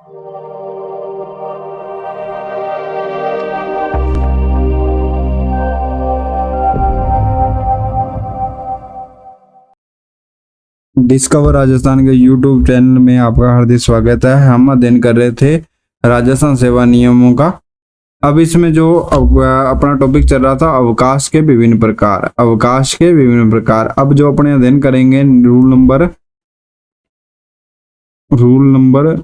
Discover Rajasthan के YouTube channel में आपका हार्दिक स्वागत है। हम अध्ययन कर रहे थे राजस्थान सेवा नियमों का। अब इसमें जो अपना टॉपिक चल रहा था अवकाश के विभिन्न प्रकार, अवकाश के विभिन्न प्रकार। अब जो अपने अध्ययन करेंगे रूल नंबर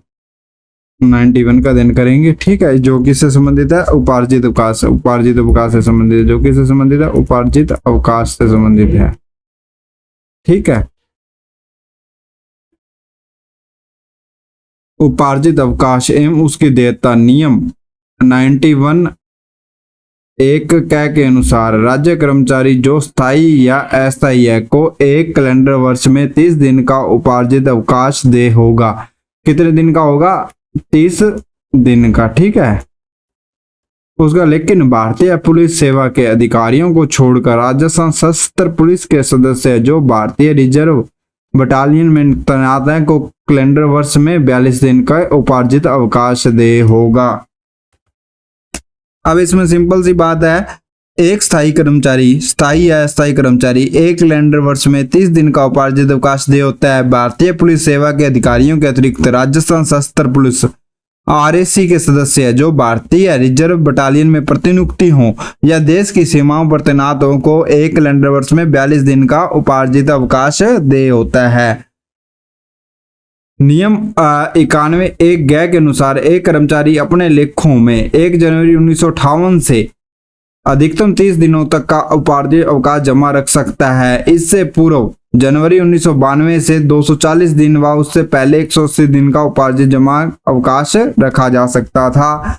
91 का अध्ययन करेंगे। ठीक है, जो किससे संबंधित है? उपार्जित अवकाश, उपार्जित अवकाश से संबंधित है। जो किससे संबंधित है? उपार्जित अवकाश से संबंधित है। ठीक है, उपार्जित अवकाश एवं उसकी देयता नियम 91 एक क के अनुसार राज्य कर्मचारी जो स्थायी या अस्थायी है को एक कैलेंडर वर्ष में 30 दिन का उपार्जित अवकाश दे होगा। कितने दिन का होगा? 30 दिन का। ठीक है, उसका लेकिन भारतीय पुलिस सेवा के अधिकारियों को छोड़कर राजस्थान सशस्त्र पुलिस के सदस्य जो भारतीय रिजर्व बटालियन में तैनात है को कैलेंडर वर्ष में 42 दिन का उपार्जित अवकाश दे होगा। अब इसमें सिंपल सी बात है, एक स्थायी कर्मचारी, स्थायी या अस्थायी कर्मचारी एक कैलेंडर वर्ष में 30 दिन का उपार्जित अवकाश दे होता है। भारतीय पुलिस सेवा के अधिकारियों के अतिरिक्त राजस्थान सशस्त्र पुलिस आरएसी के सदस्य जो भारतीय रिजर्व बटालियन में प्रतिनियुक्ति हो या देश की सीमाओं पर तैनात हो को एक कैलेंडर वर्ष में 42 दिन का उपार्जित अवकाश दे होता है। नियम 91 एक ग के अनुसार एक कर्मचारी अपने लेखों में 1 जनवरी 1958 से अधिकतम 30 दिनों तक का उपार्जित अवकाश जमा रख सकता है। इससे पूर्व जनवरी 1992 से 240 दिन व उससे पहले 180 दिन का उपार्जित जमा अवकाश रखा जा सकता था।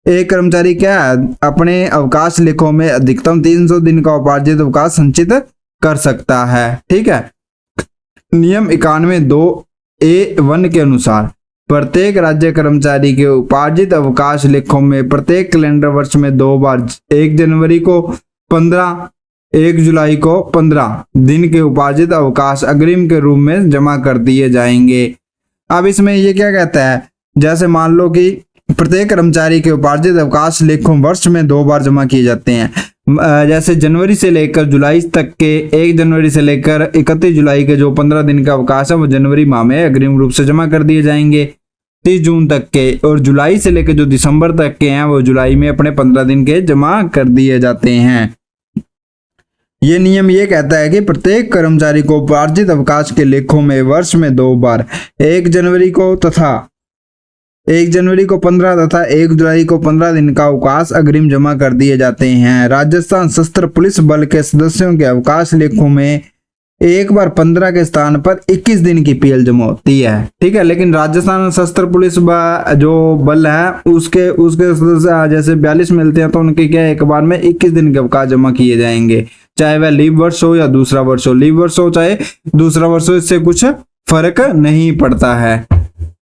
एक कर्मचारी क्या है? अपने अवकाश लेखों में अधिकतम 300 दिन का उपार्जित अवकाश संचित कर सकता है। ठीक है, नियम 91(2)(a)(1) के अनुसार प्रत्येक राज्य कर्मचारी के उपार्जित अवकाश लेखों में प्रत्येक कैलेंडर वर्ष में 2 बार 1 जनवरी को 15, 1 जुलाई को 15 दिन के उपार्जित अवकाश अग्रिम के रूप में जमा कर दिए जाएंगे। अब इसमें ये क्या कहता है? जैसे मान लो कि प्रत्येक कर्मचारी के उपार्जित अवकाश लेखों वर्ष में 2 बार जमा किए जाते हैं। जैसे जनवरी से लेकर जुलाई तक के 1 जनवरी से लेकर 31 जुलाई के जो 15 दिन का अवकाश है वो जनवरी माह में अग्रिम रूप से जमा कर दिए जाएंगे। 30 जून तक के और जुलाई से लेकर जो दिसंबर तक के हैं वो जुलाई में अपने 15 दिन के जमा कर दिए जाते हैं। ये नियम ये कहता है कि प्रत्येक कर्मचारी को उपार्जित अवकाश के लेखों में वर्ष में 2 बार 1 जनवरी को 15 तथा 1 जुलाई को 15 दिन का अवकाश अग्रिम जमा कर दिए जाते हैं। राजस्थान सशस्त्र पुलिस बल के सदस्यों के अवकाश लेखों में एक बार 15 के स्थान पर 21 दिन की पीएल जमा होती है। ठीक है, लेकिन राजस्थान सशस्त्र पुलिस जो बल है उसके सदस्य जैसे 42 मिलते हैं तो उनके क्या एक बार में 21 दिन के अवकाश जमा किए जाएंगे, चाहे वह लीव वर्ष हो या दूसरा वर्ष हो। लीव वर्ष हो चाहे दूसरा वर्ष हो, इससे कुछ फर्क नहीं पड़ता है।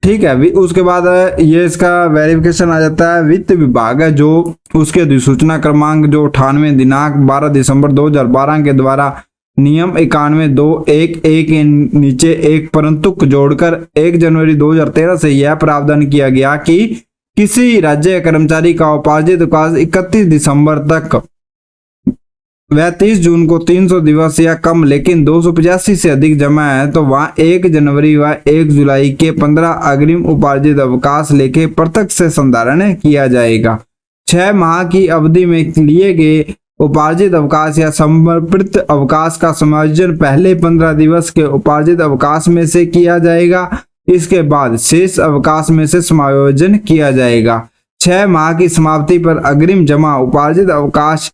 ठीक है, उसके बाद ये इसका वेरिफिकेशन आ जाता है। वित्त विभाग है जो उसके अधिसूचना क्रमांक जो 98 दिनांक 12 दिसंबर 2012 के द्वारा नियम 91(2)(1)(a) के नीचे एक परंतुक जोड़कर 1 जनवरी 2013 से यह प्रावधान किया गया कि किसी राज्य कर्मचारी का उपार्जित अवकाश 31 दिसंबर तक वह 30 जून को 300 दिवस या कम लेकिन 285 से अधिक जमा है तो वहां 1 जनवरी व 1 जुलाई के 15 अग्रिम उपार्जित अवकाश लेके प्रत्यक्ष से संधारण किया जाएगा। 6 माह की अवधि में लिए गए उपार्जित अवकाश या समर्पित अवकाश का समायोजन पहले 15 दिवस के उपार्जित अवकाश में से किया जाएगा। इसके बाद शेष अवकाश में से समायोजन किया जाएगा। 6 माह की समाप्ति पर अग्रिम जमा उपार्जित अवकाश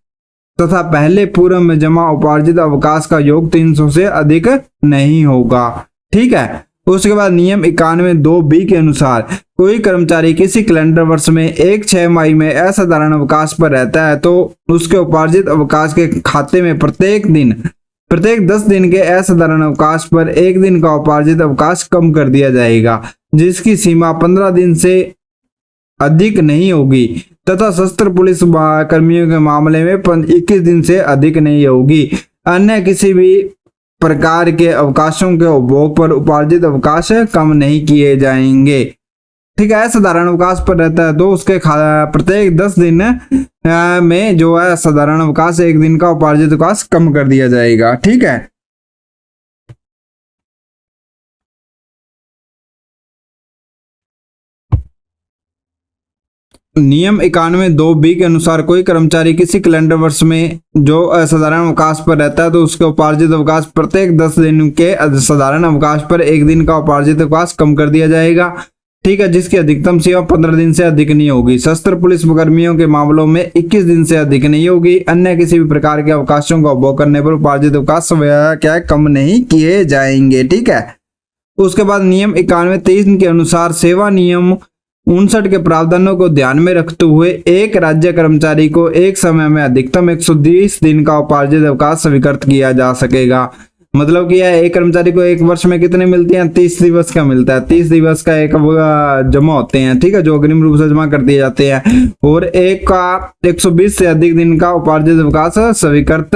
तथा पहले पूर्व में जमा उपार्जित अवकाश का योग 300 से अधिक नहीं होगा। ठीक है, उसके बाद नियम 91(2)(b) के अनुसार कोई कर्मचारी किसी कैलेंडर वर्ष में 1 मई में असाधारण अवकाश पर रहता है तो उसके उपार्जित अवकाश के खाते में प्रत्येक 10 दिन के असाधारण अवकाश पर 1 दिन का उपार्जित अवकाश कम कर दिया जाएगा, जिसकी सीमा 15 दिन से अधिक नहीं होगी तथा सशस्त्र पुलिस कर्मियों के मामले में 21 दिन से अधिक नहीं होगी। अन्य किसी भी प्रकार के अवकाशों के उपभोग पर उपार्जित अवकाश कम नहीं किए जाएंगे। ठीक है, साधारण अवकाश पर रहता है तो उसके प्रत्येक 10 दिन में जो है साधारण अवकाश 1 दिन का उपार्जित अवकाश कम कर दिया जाएगा। ठीक है, नियम 91(2)(b) के अनुसार कोई कर्मचारी किसी कैलेंडर वर्ष में जो असाधारण अवकाश पर रहता है तो उसके उपार्जित अवकाश प्रत्येक 10 दिन के साधारण अवकाश पर 1 दिन का उपार्जित अवकाश कम कर दिया जाएगा। ठीक है, जिसकी अधिकतम सीमा 15 दिन से अधिक नहीं होगी। सशस्त्र पुलिस कर्मियों के मामलों में 21 दिन से अधिक नहीं होगी। अन्य किसी भी प्रकार के अवकाशों का उपभोग करने पर उपार्जित अवकाश क्या कम नहीं किए जाएंगे। ठीक है, उसके बाद नियम 91(3) के अनुसार सेवा नियम 59 के प्रावधानों को ध्यान में रखते हुए एक राज्य कर्मचारी को एक समय में अधिकतम 120 दिन का उपार्जित अवकाश स्वीकृत किया जा सकेगा। मतलब कि एक कर्मचारी को एक वर्ष में कितने मिलते हैं? 30 दिवस का मिलता है। 30 दिवस का एक जमा होते हैं, ठीक है, जो अग्रिम रूप से जमा कर दिए जाते हैं, और एक का 120 से अधिक दिन का उपार्जित अवकाश स्वीकृत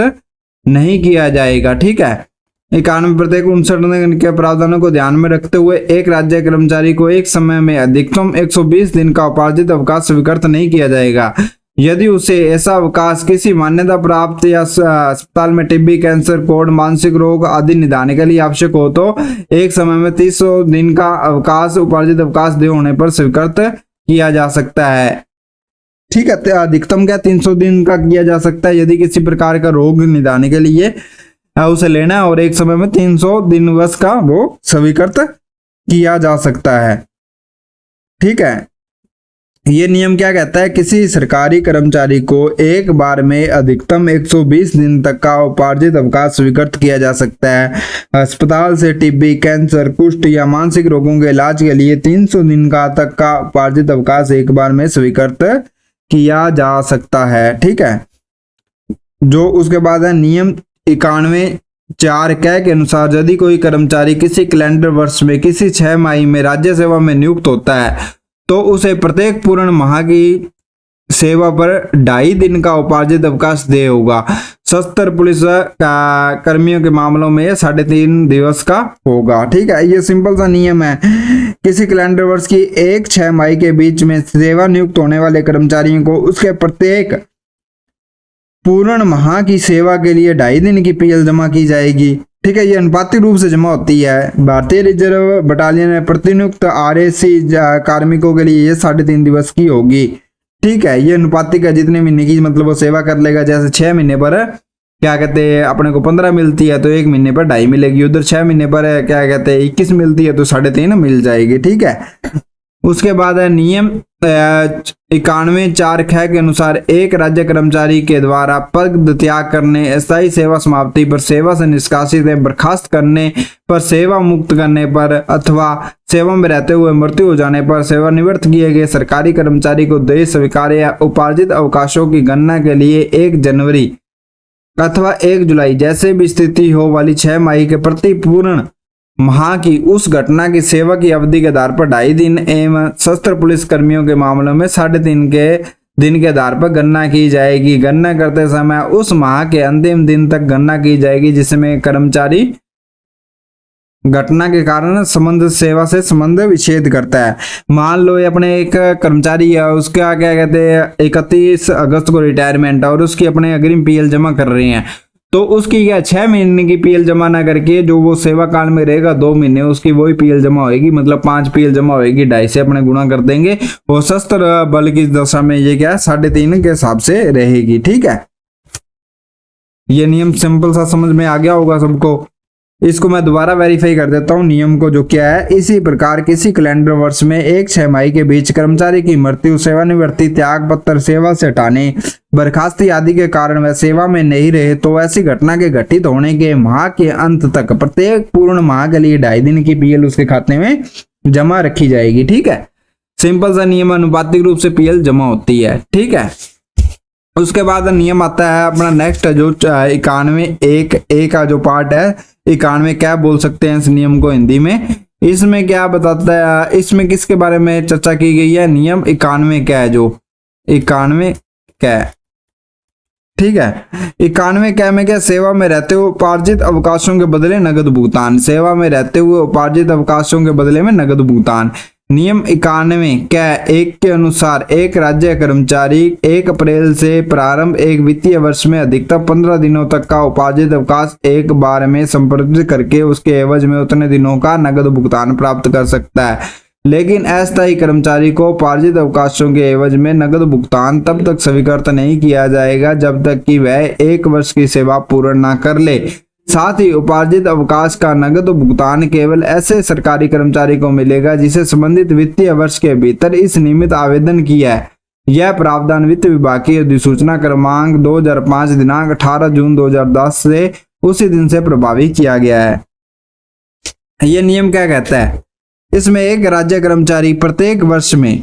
नहीं किया जाएगा। ठीक है, 91 प्रत्येक 59 के प्रावधानों को ध्यान में रखते हुए एक राज्य कर्मचारी को एक समय में अधिकतम 120 दिन का उपार्जित अवकाश स्वीकृत नहीं किया जाएगा। यदि उसे ऐसा अवकाश किसी मान्यता प्राप्त या अस्पताल में टीबी, कैंसर, कोढ़, मानसिक रोग आदि निदान के लिए आवश्यक हो तो एक समय में 300 दिन का अवकाश उपार्जित अवकाश दे होने पर स्वीकृत किया जा सकता है। ठीक है, अधिकतम क्या 300 दिन का किया जा सकता है यदि किसी प्रकार का रोग निदान के लिए उसे लेना है, और एक समय में 300 दिवस का वो स्वीकृत किया जा सकता है। ठीक है, ये नियम क्या कहता है? किसी सरकारी कर्मचारी को एक बार में अधिकतम 120 दिन तक का उपार्जित अवकाश स्वीकृत किया जा सकता है। अस्पताल से टीबी, कैंसर, कुष्ठ या मानसिक रोगों के इलाज के लिए 300 दिन का तक का उपार्जित अवकाश एक बार में स्वीकृत किया जा सकता है। ठीक है, जो उसके बाद है नियम 91(4) के अनुसार यदि कोई कर्मचारी किसी कैलेंडर वर्ष में किसी 6 माह में राज्य सेवा में नियुक्त होता है तो उसे प्रत्येक पूर्ण माह की सेवा पर 2.5 दिन का उपार्जित अवकाश दे होगा। सशस्त्र पुलिस कर्मियों के मामलों में 3.5 दिवस का होगा। ठीक है, ये सिंपल सा नियम है। किसी कैलेंडर वर्ष की 1-6 माह के बीच में सेवा नियुक्त होने वाले कर्मचारियों को उसके प्रत्येक पूर्ण माह की सेवा के लिए 2.5 दिन की पीएल जमा की जाएगी। ठीक है, ये अनुपातिक रूप से जमा होती है। भारतीय रिजर्व बटालियन में प्रतिनियुक्त आरएसी कार्मिकों के लिए ये 3.5 दिवस की होगी। ठीक है, ये अनुपातिक है, जितने महीने की मतलब वो सेवा कर लेगा। जैसे 6 महीने पर क्या कहते हैं अपने को 15 मिलती है तो 1 महीने पर 2.5 मिलेगी, उधर 6 महीने पर क्या कहते हैं 21 मिलती है तो 3.5 मिल जाएगी। ठीक है, उसके बाद है नियम 91(4) के अनुसार एक राज्य कर्मचारी के द्वारा पद त्याग करने, अस्थायी सेवा समाप्ति पर, सेवा से निष्कासित या बर्खास्त करने पर, सेवा मुक्त करने पर अथवा सेवा में रहते हुए मृत्यु हो जाने पर सेवानिवृत्त किए गए सरकारी कर्मचारी को देय स्वीकार्य या उपार्जित अवकाशों की गणना के लिए 1 जनवरी अथवा 1 जुलाई जैसे भी स्थिति हो वाली 6 माह के प्रति पूर्ण माह की उस घटना की सेवा की अवधि के आधार पर 2.5 दिन एवं सशस्त्र पुलिस कर्मियों के मामलों में 3.5 के दिन के आधार पर गणना की जाएगी। गणना करते समय उस माह के अंतिम दिन तक गणना की जाएगी जिसमें कर्मचारी घटना के कारण संबंध सेवा से संबंध विच्छेद करता है। मान लो अपने एक कर्मचारी है, उसका क्या कहते हैं 31 अगस्त को रिटायरमेंट और उसकी अपने अग्रिम पीएल जमा कर रहे हैं, तो उसकी क्या 6 महीने की पीएल जमा ना करके जो वो सेवा काल में रहेगा 2 महीने उसकी वही पीएल जमा होगी, मतलब 5 पीएल जमा होगी, 2.5 से अपने गुणा कर देंगे। वो सशस्त्र बल की दशा में ये क्या 3.5 के हिसाब से रहेगी। ठीक है, ये नियम सिंपल सा समझ में आ गया होगा सबको। इसको मैं दोबारा वेरीफाई कर देता हूँ नियम को, जो क्या है। इसी प्रकार किसी कैलेंडर वर्ष में 1-6 माह के बीच कर्मचारी की मृत्यु, सेवानिवृत्ति, त्याग पत्र, सेवा से हटाने, बर्खास्ती आदि के कारण वह सेवा में नहीं रहे तो ऐसी घटना के घटित होने के माह के अंत तक प्रत्येक पूर्ण माह के लिए 2.5 दिन की पीएल उसके खाते में जमा रखी जाएगी। ठीक है, सिंपल सा नियम, अनुपातिक रूप से पीएल जमा होती है। ठीक है, उसके बाद नियम आता है अपना नेक्स्ट जो 91(1)(a) का जो पार्ट है। 91 क्या बोल सकते हैं इस नियम को हिंदी में? इसमें क्या बताता है, इसमें किसके बारे में चर्चा की गई है? नियम 91 क्या है, जो 91 क्या है। ठीक है, 91 क्या में क्या, सेवा में रहते हुए उपार्जित अवकाशों के बदले नगद भुगतान। सेवा में रहते हुए उपार्जित अवकाशों के बदले में नगद भुगतान। नियम 91 कै 1 के अनुसार एक राज्य कर्मचारी 1 अप्रैल से प्रारंभ एक वित्तीय वर्ष में अधिकतम 15 दिनों तक का उपार्जित अवकाश एक बार में संपादित करके उसके एवज में उतने दिनों का नकद भुगतान प्राप्त कर सकता है। लेकिन अस्थायी कर्मचारी को उपार्जित अवकाशों के एवज में नकद भुगतान तब तक स्वीकृत नहीं किया जाएगा जब तक कि वह 1 वर्ष की सेवा पूर्ण न कर ले। साथ ही उपार्जित अवकाश का नकद भुगतान केवल ऐसे सरकारी कर्मचारी को मिलेगा जिसे संबंधित वित्तीय वर्ष के भीतर इस निमित्त आवेदन किया है। यह प्रावधान वित्त विभाग की अधिसूचना क्रमांक 2005 दिनांक 18 जून 2010 से उसी दिन से प्रभावी किया गया है। यह नियम क्या कहता है? इसमें एक राज्य कर्मचारी प्रत्येक वर्ष में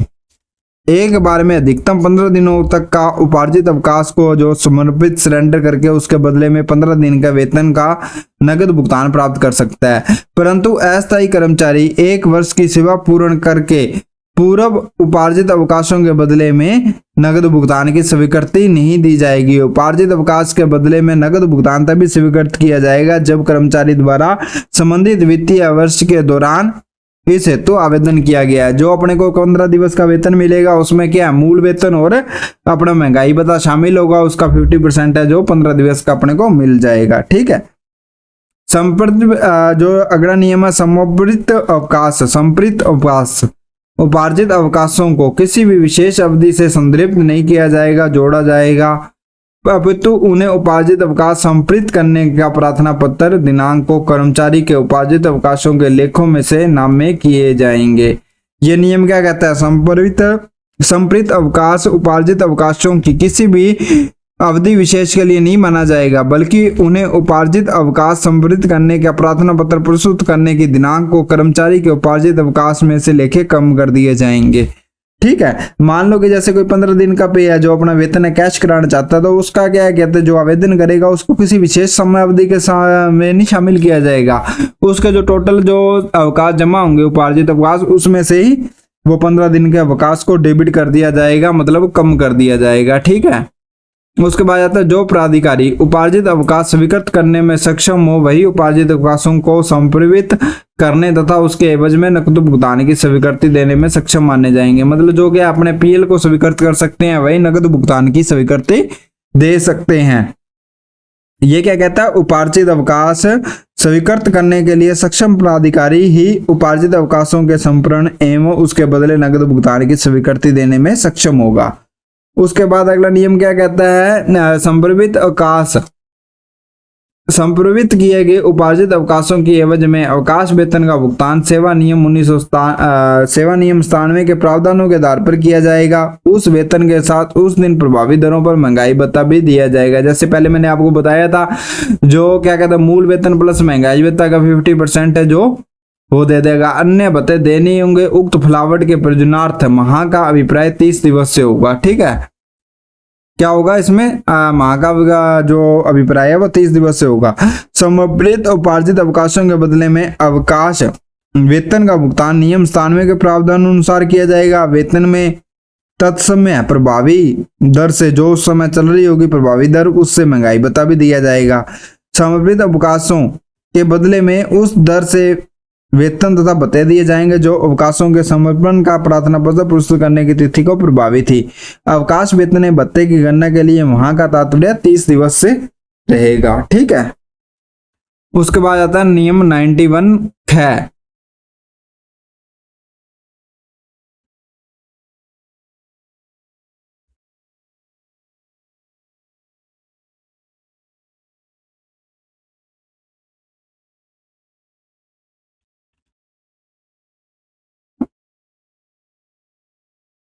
एक बार में अधिकतम 15 दिनों तक का उपार्जित अवकाश को जो समर्पित सरेंडर करके उसके बदले में 15 दिन का वेतन का नकद भुगतान प्राप्त कर सकता है। परंतु अस्थायी कर्मचारी 1 वर्ष की सेवा पूर्ण करके पूर्व उपार्जित अवकाशों के बदले में नकद भुगतान की स्वीकृति नहीं दी जाएगी। उपार्जित अवकाश के बदले में नकद भुगतान तभी स्वीकृत किया जाएगा जब कर्मचारी द्वारा संबंधित वित्तीय वर्ष के दौरान इस हेतु आवेदन किया गया है। जो अपने को 15 दिवस का वेतन मिलेगा उसमें क्या मूल वेतन और अपना महंगाई भत्ता शामिल होगा, उसका 50% है जो 15 दिवस का अपने को मिल जाएगा। ठीक है। जो अगला नियम है संप्रेरित अवकाश। संप्रेरित अवकाश उपार्जित अवकाशों को किसी भी विशेष अवधि से संदर्भित नहीं किया जाएगा, जोड़ा जाएगा, अपितु उन्हें उपार्जित अवकाश संप्रेरित करने का प्रार्थना पत्र दिनांक को कर्मचारी के उपार्जित अवकाशों के लेखों में से नामे किए जाएंगे। यह नियम क्या कहता है? संप्रेरित अवकाश उपार्जित अवकाशों की किसी भी अवधि विशेष के लिए नहीं माना जाएगा, बल्कि उन्हें उपार्जित अवकाश संप्रेरित करने का प्रार्थना पत्र प्रस्तुत करने की दिनांक को कर्मचारी के उपार्जित अवकाश में से लेखे कम कर दिए जाएंगे। ठीक है। मान लो कि जैसे कोई 15 दिन का पे है जो अपना वेतन है कैश कराना चाहता है तो उसका क्या कहते हैं, जो आवेदन करेगा उसको किसी विशेष समय अवधि के में नहीं शामिल किया जाएगा। उसके जो टोटल जो अवकाश जमा होंगे उपार्जित अवकाश उसमें से ही वो 15 दिन के अवकाश को डेबिट कर दिया जाएगा, मतलब कम कर दिया जाएगा। ठीक है। उसके बाद आता है जो प्राधिकारी उपार्जित अवकाश स्वीकृत करने में सक्षम हो वही उपार्जित अवकाशों को संप्रेरित करने तथा उसके एवज में नकद भुगतान की स्वीकृति देने में सक्षम माने जाएंगे। मतलब जो कि अपने पीएल को स्वीकृत कर सकते हैं वही नकद भुगतान की स्वीकृति दे सकते हैं। ये क्या कहता है? उपार्जित अवकाश स्वीकृत करने के लिए सक्षम प्राधिकारी ही उपार्जित अवकाशों के संप्रेषण एवं उसके बदले नकद भुगतान की स्वीकृति देने में सक्षम होगा। उसके बाद अगला नियम क्या कहता है? संप्रेरित अवकाश संप्रेरित किए गए उपार्जित अवकाशों की एवज में अवकाश वेतन का भुगतान सेवा नियम 97 के प्रावधानों के आधार पर किया जाएगा। उस वेतन के साथ उस दिन प्रभावी दरों पर महंगाई भत्ता भी दिया जाएगा। जैसे पहले मैंने आपको बताया था जो क्या कहता है मूल वेतन प्लस महंगाई भत्ता का 50% है जो वो दे देगा। अन्य भत्ते देने होंगे। उक्त फलावट के प्रयोजनार्थ माह का अभिप्राय 30 दिवस से होगा। ठीक है। क्या होगा इसमें? माह का जो अभिप्राय है वो 30 दिवस से होगा। संप्रेरित उपार्जित अवकाशों के बदले में अवकाश वेतन का भुगतान नियम 97 के प्रावधान अनुसार किया जाएगा। वेतन में तत्समय प्रभावी दर से जो उस समय चल रही होगी प्रभावी दर उससे महंगाई भत्ता भी दिया जाएगा। संप्रेरित अवकाशों के बदले में उस दर से वेतन तथा भत्ते दिए जाएंगे जो अवकाशों के समर्पण का प्रार्थना पत्र प्रस्तुत करने की तिथि को प्रभावी थी। अवकाश वेतन भत्ते की गणना के लिए वहां का तात्पर्य 30 दिवस से रहेगा। ठीक है। उसके बाद आता है नियम 91 है।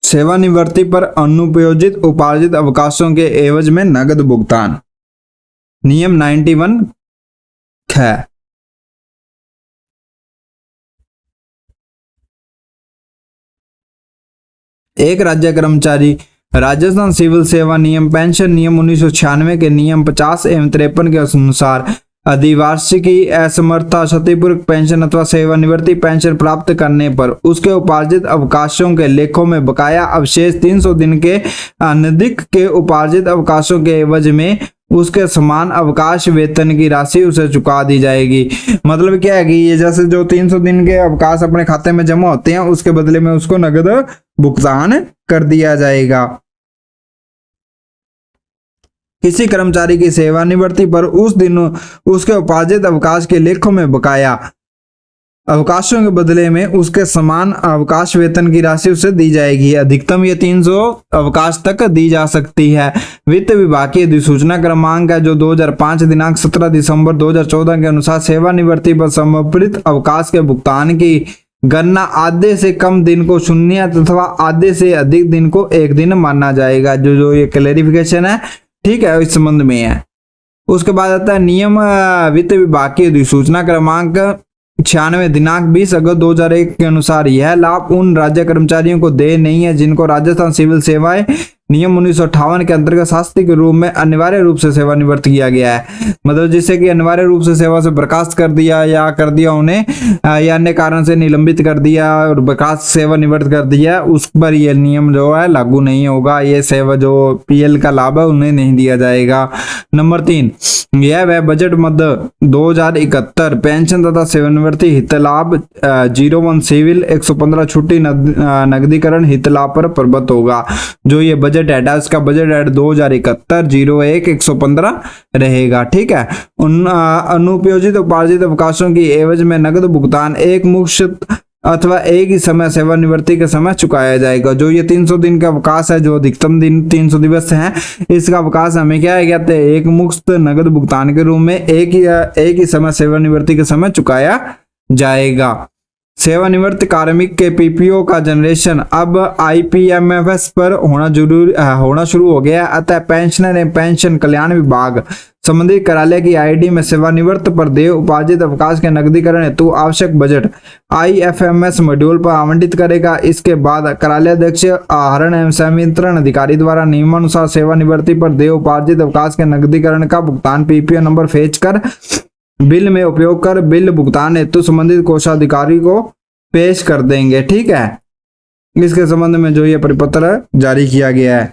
सेवानिवृत्ति पर अनुपयोजित उपार्जित अवकाशों के एवज में नगद भुगतान नियम 91 है। एक राज्य कर्मचारी राजस्थान सिविल सेवा नियम पेंशन नियम 1996 के नियम 50 एवं 53 के अनुसार अधिवार्षिकी असमर्थता क्षतिपूर्वक पेंशन अथवा सेवानिवृत्ति पेंशन प्राप्त करने पर उसके उपार्जित अवकाशों के लेखों में बकाया अवशेष 300 दिन के अनधिक के उपार्जित अवकाशों के एवज में उसके समान अवकाश वेतन की राशि उसे चुका दी जाएगी। मतलब क्या है कि ये जैसे जो 300 दिन के अवकाश अपने खाते में जमा होते हैं उसके बदले में उसको नगद भुगतान कर दिया जाएगा। किसी कर्मचारी की सेवानिवृत्ति पर उस दिन उसके उपार्जित अवकाश के लेखों में बकाया अवकाशों के बदले में उसके समान अवकाश वेतन की राशि उसे दी जाएगी। अधिकतम ये 300 अवकाश तक दी जा सकती है। वित्त विभाग की अधिसूचना क्रमांक है जो 2005 दिनांक 17 दिसंबर 2014 के अनुसार सेवानिवृत्ति पर समर्पित अवकाश के भुगतान की गणना आधे से कम दिन को शून्य अथवा आधे से अधिक दिन को एक दिन माना जाएगा। जो ये क्लेरिफिकेशन है, ठीक है, इस संबंध में है। उसके बाद आता है नियम वित्त विभाग की अधिसूचना क्रमांक 96 दिनांक 20 अगस्त 2001 के अनुसार यह लाभ उन राज्य कर्मचारियों को देय नहीं है जिनको राजस्थान सिविल सेवाएं नियम 1958 के अंतर्गत शास्त्रीय के रूप में अनिवार्य रूप से सेवानिवृत्त किया गया है। मतलब जिससे कि अनिवार्य रूप से सेवा से बर्खास्त कर दिया उन्हें या अन्य कारण से निलंबित कर दिया और बर्खास्त सेवानिवृत्त कर दिया, उस पर यह नियम जो है लागू नहीं होगा। ये सेवा जो पीएल का लाभ है उन्हें नहीं दिया जाएगा। नंबर 3, यह वह बजट मद 2071 पेंशन तथा सेवानिवृत्ति हित लाभ 01 सिविल 115 छुट्टी नगदीकरण हित लाभ पर प्रबत होगा। जो ये बजट है उसका बजट है 2071 01 115 रहेगा। ठीक है। उन अनुपयोजित उपार्जित अवकाशों की एवज में नगद भुगतान एक मुश्त अथवा एक ही समय सेवानिवृत्ति के समय चुकाया जाएगा। जो ये 300 दिन का अवकाश है, जो अधिकतम दिन 300 दिवस है, इसका अवकाश हमें क्या कहते हैं, एक मुश्त नगद भुगतान के रूप में एक ही समय सेवानिवृत्ति के समय चुकाया जाएगा। सेवानिवृत्त कार्मिक के पीपीओ का जनरेशन अब आईपीएमएफएस पर होना शुरू हो गया। अतः पेंशनर एवं पेंशन कल्याण विभाग संबंधित कार्यालय की आईडी में सेवानिवृत्त पर देय उपार्जित अवकाश के नकदीकरण हेतु आवश्यक बजट आईएफएमएस मॉड्यूल पर आवंटित करेगा। इसके बाद कार्यालयाध्यक्ष आहरण एवं संवितरण अधिकारी द्वारा नियमानुसार सेवानिवृत्ति पर देय उपार्जित अवकाश के नकदीकरण का भुगतान पीपीओ नंबर भेज कर बिल में उपयोग कर बिल भुगतान हेतु संबंधित कोषाधिकारी को पेश कर देंगे। ठीक है। इसके संबंध में जो ये परिपत्र जारी किया गया है।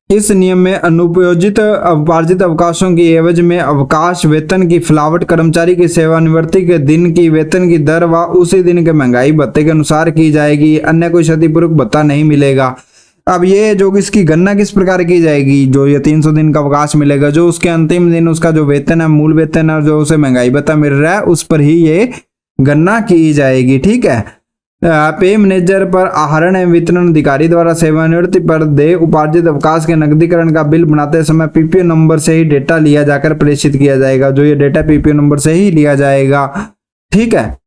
इस नियम में अनुपयोजित उपार्जित अवकाशों की एवज में अवकाश वेतन की फिलावट कर्मचारी की सेवानिवृत्ति के दिन की वेतन की दर व उसी दिन के महंगाई भत्ते के अनुसार की जाएगी। अन्य कोई क्षतिपूर्वक भत्ता नहीं मिलेगा। अब ये जो इसकी गणना किस प्रकार की जाएगी, जो ये 300 दिन का अवकाश मिलेगा, जो उसके अंतिम दिन उसका जो वेतन है, मूल वेतन है, जो उसे महंगाई भत्ता मिल रहा है, उस पर ही ये गणना की जाएगी। ठीक है। पे मैनेजर पर आहरण एवं वितरण अधिकारी द्वारा सेवानिवृत्ति पर देय उपार्जित अवकाश के नकदीकरण का बिल बनाते समय पीपीओ नंबर से ही डेटा लिया जाकर प्रेषित किया जाएगा। जो ये डेटा पीपीओ नंबर से ही लिया जाएगा। ठीक है।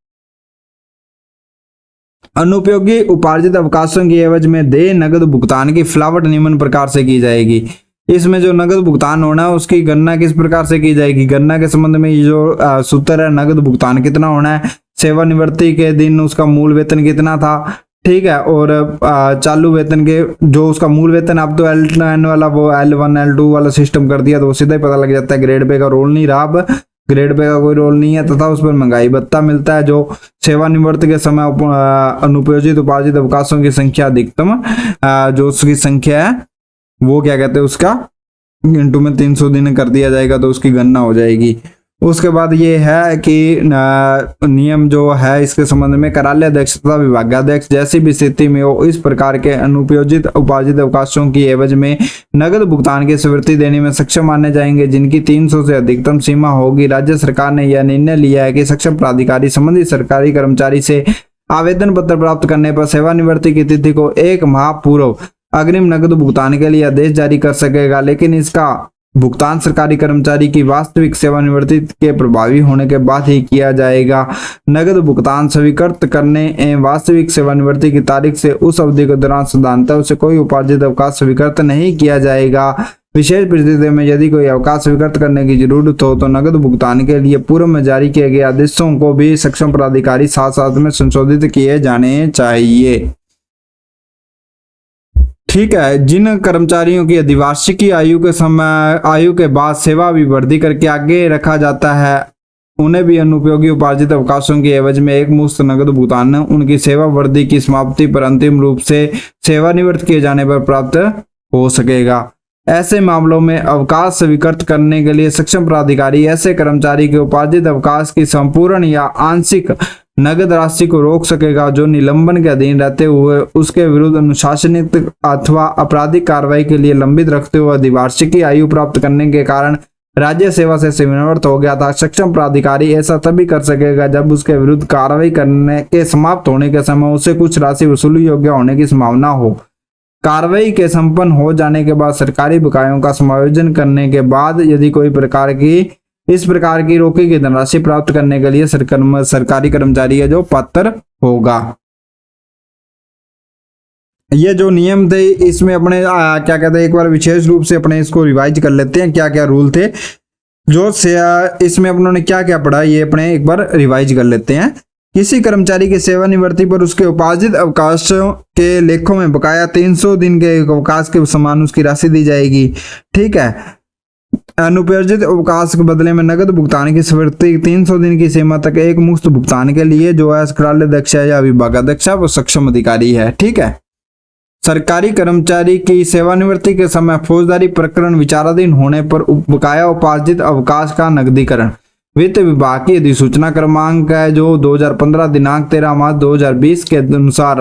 अनुपयोगी उपार्जित अवकाशों की एवज में देय नगद भुगतान की फिलावट निम्न प्रकार से की जाएगी। इसमें जो नगद भुगतान होना है उसकी गणना किस प्रकार से की जाएगी। गणना के संबंध में ये जो सूत्र है, नगद भुगतान कितना होना है, सेवानिवृत्ति के दिन उसका मूल वेतन कितना था, ठीक है, और चालू वेतन के जो उसका मूल वेतन, अब तो L9 वाला वो L1 L2 वाला सिस्टम कर दिया तो वो सीधा ही पता लग जाता है। ग्रेड पे का रोल नहीं रहा, अब ग्रेड पे का कोई रोल नहीं है, तथा उस पर महंगाई भत्ता मिलता है। जो सेवानिवृत्ति के समय अनुपयोजित उपार्जित अवकाशों की संख्या अधिकतम जो उसकी संख्या है वो क्या कहते हैं, उसका इंटू में 300 दिन कर दिया जाएगा तो उसकी गणना हो जाएगी। उसके बाद ये है कि नियम जो है इसके संबंध में कार्यालयाध्यक्ष तथा विभागाध्यक्ष जैसी भी स्थिति में हो इस प्रकार के अनुपयोजित उपार्जित अवकाशों की एवज में नगद भुगतान की स्वीकृति देने में सक्षम माने जाएंगे, जिनकी 300 से अधिकतम सीमा होगी। राज्य सरकार ने यह निर्णय लिया है कि सक्षम प्राधिकारी संबंधित सरकारी कर्मचारी से आवेदन पत्र प्राप्त करने पर सेवानिवृत्ति की तिथि को 1 माह पूर्व अग्रिम नगद भुगतान के लिए आदेश जारी कर सकेगा, लेकिन इसका भुगतान सरकारी कर्मचारी की वास्तविक सेवानिवृत्ति के प्रभावी होने के बाद ही किया जाएगा। नगद भुगतान स्वीकृत करने एवं वास्तविक सेवानिवृत्ति की तारीख से उस अवधि के दौरान साधारणतः उसे कोई उपार्जित अवकाश स्वीकृत नहीं किया जाएगा। विशेष परिस्थिति में यदि कोई अवकाश स्वीकृत करने की जरूरत हो तो नगद भुगतान के लिए पूर्व में जारी किए गए आदेशों को भी सक्षम प्राधिकारी साथ साथ में संशोधित किए जाने चाहिए। ठीक है। जिन कर्मचारियों की अधिवार्षिकी आयु के बाद सेवा विवृद्धि करके आगे रखा जाता है उन्हें भी अनुपयोगी उपार्जित अवकाशों की एवज में एक मुश्त नकद भुगतान उनकी सेवा वर्दी की समाप्ति पर अंतिम रूप से सेवानिवृत्त किए जाने पर प्राप्त हो सकेगा। ऐसे मामलों में अवकाश स्वीकृत करने के लिए सक्षम प्राधिकारी ऐसे कर्मचारी के उपार्जित अवकाश की संपूर्ण या आंशिक नगद राशि को रोक सकेगा जो निलंबन के अधीन रहते हुए उसके विरुद्ध अनुशासनिक अथवा आपराधिक कार्रवाई के लिए लंबित रखते हुए अधिवार्षिक की आयु प्राप्त करने के कारण राज्य सेवा से सेवानिवृत्त हो गया था। सक्षम प्राधिकारी ऐसा तभी कर सकेगा जब उसके विरुद्ध कार्रवाई करने के समाप्त होने के समय उसे कुछ राशि वसूली योग्य होने की संभावना हो। कार्रवाई के संपन्न हो जाने के बाद सरकारी बकायों का समायोजन करने के बाद यदि कोई इस प्रकार की रोकी गई धनराशि प्राप्त करने के लिए सरकारी कर्मचारी है जो पात्र होगा। ये जो नियम थे इसमें अपने क्या कहते हैं, एक बार विशेष रूप से अपने इसको रिवाइज कर लेते हैं, क्या क्या रूल थे जो इसमें अपनों क्या क्या पढ़ा, ये अपने एक बार रिवाइज कर लेते हैं। किसी कर्मचारी की सेवानिवृत्ति पर उसके उपार्जित अवकाशों के लेखों में बकाया 300 दिन के अवकाश के समान उसकी राशि दी जाएगी। ठीक है। अनुपयोजित अवकाश के बदले में नगद भुगतान की स्वीकृति 300 दिन की सीमा तक एक मुश्त भुगतान के लिए जो है कार्यालयाध्यक्ष या विभागाध्यक्ष वो सक्षम अधिकारी है। ठीक है। सरकारी कर्मचारी की सेवानिवृत्ति के समय फौजदारी प्रकरण विचाराधीन होने पर बकाया उपार्जित अवकाश का नगदीकरण वित्त विभाग की अधिसूचना क्रमांक है जो 2015 दिनांक 13 मार्च 2020 के अनुसार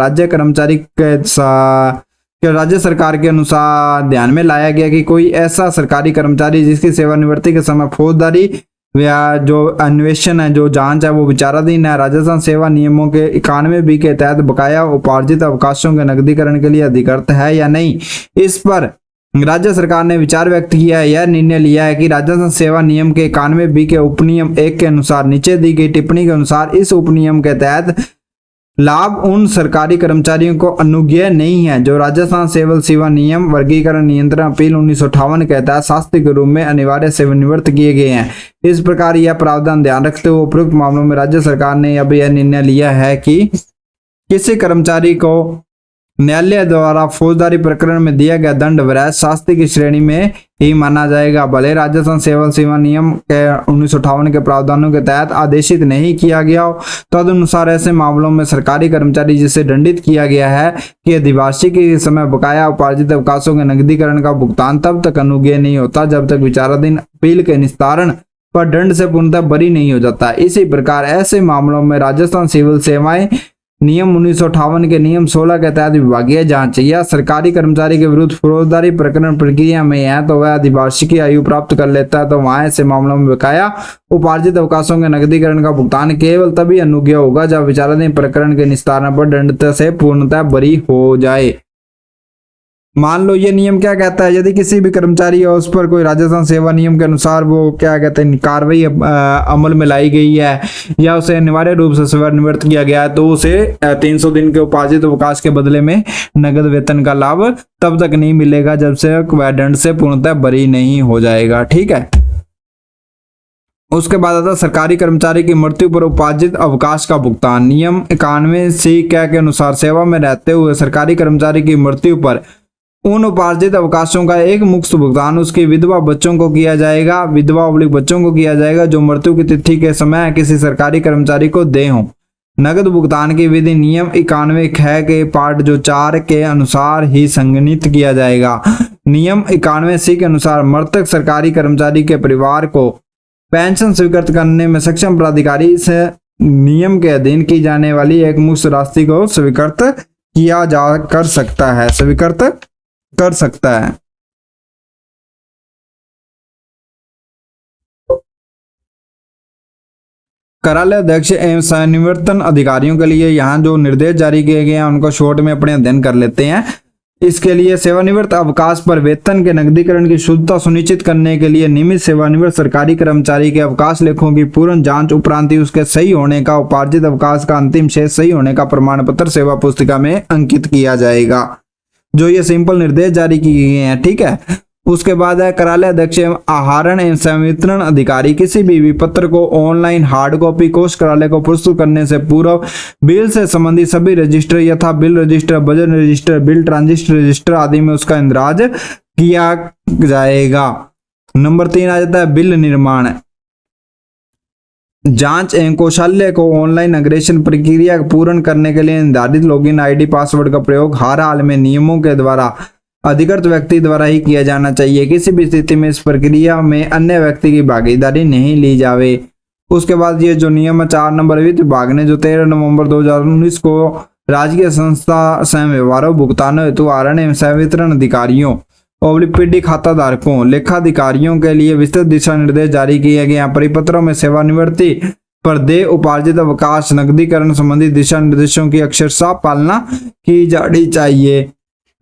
राज्य सरकार के अनुसार ध्यान में लाया गया कि कोई ऐसा सरकारी कर्मचारी जिसकी सेवानिवृत्ति के समय फौजदारी या जो अन्वेषण है जो जांच है वो विचाराधीन है, राजस्थान सेवा नियमों के 91B के तहत बकाया उपार्जित अवकाशों के नगदीकरण के लिए अधिकृत है या नहीं, इस पर राज्य सरकार ने विचार व्यक्त किया है। यह निर्णय लिया है कि राजस्थान सेवा नियम के 91B के उपनियम 1 के अनुसार नीचे दी गई टिप्पणी के अनुसार इस उपनियम के तहत लाभ उन सरकारी कर्मचारियों को अनुज्ञेय नहीं है जो राजस्थान सिविल सेवा नियम वर्गीकरण नियंत्रण अपील 1958 के तहत शास्त्री के रूप में अनिवार्य सेवानिवृत्त किए गए हैं। इस प्रकार यह प्रावधान ध्यान रखते हुए उपयुक्त मामलों में राज्य सरकार ने अब यह निर्णय लिया है कि किसी कर्मचारी को न्यायालय द्वारा फौजदारी प्रकरण में दिया गया दंड वैध शास्ति की श्रेणी में ही माना जाएगा, भले राजस्थान सिविल सेवा नियम के 1958 के प्रावधानों के तहत आदेशित नहीं किया गया हो। तदनुसार ऐसे मामलों में सरकारी कर्मचारी जिसे दंडित किया गया है कि अधिवार्षिक के समय बकाया उपार्जित अवकाशों के नकदीकरण का भुगतान तब तक अनुज्ञेय नहीं होता जब तक विचाराधीन अपील के निस्तारण पर दंड से पूर्णतः बरी नहीं हो जाता। इसी प्रकार ऐसे मामलों में राजस्थान सिविल सेवाएं नियम 1958 के नियम 16 के तहत विभागीय जांच या सरकारी कर्मचारी के विरुद्ध फौजदारी प्रकरण प्रक्रिया में है तो वह अधिवार्षिक की आयु प्राप्त कर लेता है, तो वहां ऐसे मामलों में बकाया उपार्जित अवकाशों के नकदीकरण का भुगतान केवल तभी अनुज्ञेय होगा जब विचाराधीन प्रकरण के निस्तारण पर दंड से पूर्णतः बरी हो जाए। मान लो ये नियम क्या कहता है, यदि किसी भी कर्मचारी है उस पर कोई राजस्थान सेवा नियम के अनुसार वो क्या कहते हैं कार्रवाई अमल में लाई गई है या उसे अनिवार्य रूप से सेवानिवृत्त किया गया है तो उसे 300 दिन के उपार्जित अवकाश के बदले में नगद वेतन का लाभ तब तक नहीं मिलेगा जब से वह दंड से पूर्णतः बरी नहीं हो जाएगा। ठीक है। उसके बाद आता सरकारी कर्मचारी की मृत्यु पर उपार्जित अवकाश का भुगतान। नियम 91C के अनुसार सेवा में रहते हुए सरकारी कर्मचारी की मृत्यु पर उन उपार्जित अवकाशों का एक मुक्त भुगतान उसके विधवा बच्चों को किया जाएगा, बच्चों को किया जाएगा जो मृत्यु की तिथि के समय किसी सरकारी कर्मचारी को दे हों। नगद भुगतान की विधि नियम 91 के पार्ट जो 4 के अनुसार ही संगठित किया जाएगा। नियम 91C के अनुसार मृतक सरकारी कर्मचारी के परिवार को पेंशन स्वीकृत करने में सक्षम प्राधिकारी से नियम के अधीन की जाने वाली एक मुक्त राशि को स्वीकृत किया कर सकता है। कार्यालय अध्यक्ष एवं सेवानिवृत्त अधिकारियों के लिए यहाँ जो निर्देश जारी किए गए हैं उनको शॉर्ट में अपने अध्ययन कर लेते हैं। इसके लिए सेवानिवृत्त अवकाश पर वेतन के नकदीकरण की शुद्धता सुनिश्चित करने के लिए नियमित सेवानिवृत्त सरकारी कर्मचारी के अवकाश लेखों की पूर्ण जांच उपरांत ही उसके सही होने का उपार्जित अवकाश का अंतिम शेष सही होने का प्रमाण पत्र सेवा पुस्तिका में अंकित किया जाएगा। जो ये सिंपल निर्देश जारी किए गए हैं। ठीक है। उसके बाद है कार्यालय अध्यक्ष एवं आहरण एवं संवितरण अधिकारी किसी भी विपत्र को ऑनलाइन हार्ड कॉपी कोष कार्यालय को प्रस्तुत करने से पूर्व बिल से संबंधित सभी रजिस्टर यथा bill register, budget register, bill transit register आदि में उसका इंदराज किया जाएगा। नंबर 3 आ जाता है बिल निर्माण। जांच एवं कौशल्य को ऑनलाइन अग्रेषण प्रक्रिया पूर्ण करने के लिए निर्धारित लॉगिन आईडी पासवर्ड का प्रयोग हर हाल में नियमों के द्वारा अधिकृत व्यक्ति द्वारा ही किया जाना चाहिए। किसी भी स्थिति में इस प्रक्रिया में अन्य व्यक्ति की भागीदारी नहीं ली जावे। उसके बाद ये जो नियम 4 नंबर वित्त विभाग ने जो 13 नवंबर 2019 को राजकीय संस्था स्वयं व्यवहारों भुगतानों हेतु आहरण एवं संवितरण अधिकारियों ओब्लिक्विटी खाता धारकों लेखाधिकारियों के लिए विस्तृत दिशा निर्देश जारी किए गए हैं। परिपत्रों में सेवानिवृत्ति पर देय उपार्जित अवकाश नकदीकरण संबंधी दिशा निर्देशों की अक्षरशः पालना की जानी चाहिए।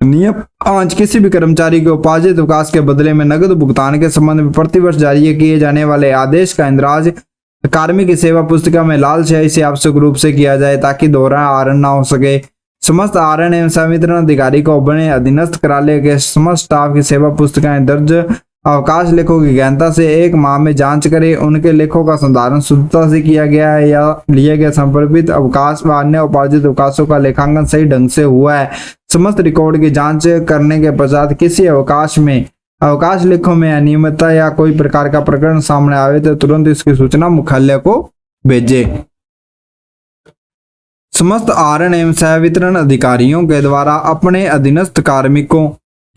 नियम 5 किसी भी कर्मचारी के उपार्जित अवकाश के बदले में नकद भुगतान के संबंध में प्रतिवर्ष जारी किए जाने वाले आदेश का इंद्राज कार्मिक की सेवा पुस्तिका में लाल स्याही से आवश्यक रूप से किया जाए ताकि दोहरा आहरण न हो सके। समस्त आहरण एवं संवितरण अधिकारी को अपने अधीनस्थ कार्यालय के समस्त स्टाफ की सेवा पुस्तिकाएं दर्ज अवकाश लेखों की गहनता से 1 माह में जांच करें। उनके लेखों का संधारण शुद्धता से किया गया है या लिए गए संपर्कित अवकाश व अन्य उपार्जित अवकाशों का लेखांकन सही ढंग से हुआ है। समस्त रिकॉर्ड की जांच करने के पश्चात किसी अवकाश लेखों में अनियमितता या कोई प्रकार का प्रकरण सामने आवे तो तुरंत इसकी सूचना मुख्यालय को भेजे। समस्त आहरण एवं संवितरण अधिकारियों के द्वारा अपने अधीनस्थ कार्मिकों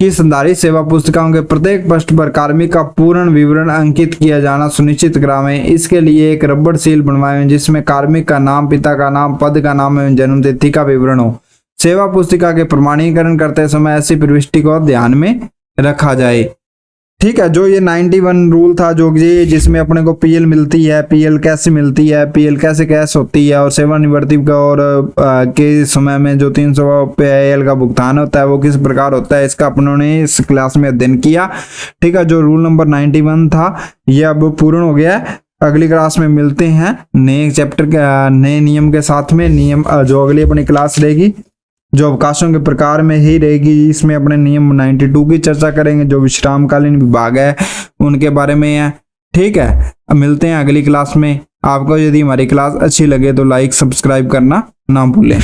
की संधारित सेवा पुस्तिकाओं के प्रत्येक पृष्ठ पर कार्मिक का पूर्ण विवरण अंकित किया जाना सुनिश्चित करावें। इसके लिए एक रबड़ सील बनवाएं जिसमें कार्मिक का नाम, पिता का नाम, पद का नाम एवं जन्म तिथि का विवरण हो। सेवा पुस्तिका के प्रमाणीकरण करते समय ऐसी प्रविष्टि को ध्यान में रखा जाए। ठीक है, जो ये 91 रूल था जो ये जिसमें अपने को पीएल मिलती है, पीएल कैसे मिलती है, पीएल कैसे कैश होती है और सेवानिवृत्ति का और के समय में जो 300 पीएल का भुगतान होता है वो किस प्रकार होता है, इसका अपनों इस क्लास में अध्ययन किया। ठीक है, जो रूल नंबर 91 था ये अब पूर्ण हो गया है। अगली क्लास में मिलते हैं नए चैप्टर के नए नियम के साथ में। नियम जो अगली अपनी क्लास रहेगी जो अवकाशों के प्रकार में ही रहेगी, इसमें अपने नियम 92 की चर्चा करेंगे जो विश्रामकालीन विभाग है उनके बारे में है। ठीक है, अब मिलते हैं अगली क्लास में। आपको यदि हमारी क्लास अच्छी लगे तो लाइक सब्सक्राइब करना ना भूलें।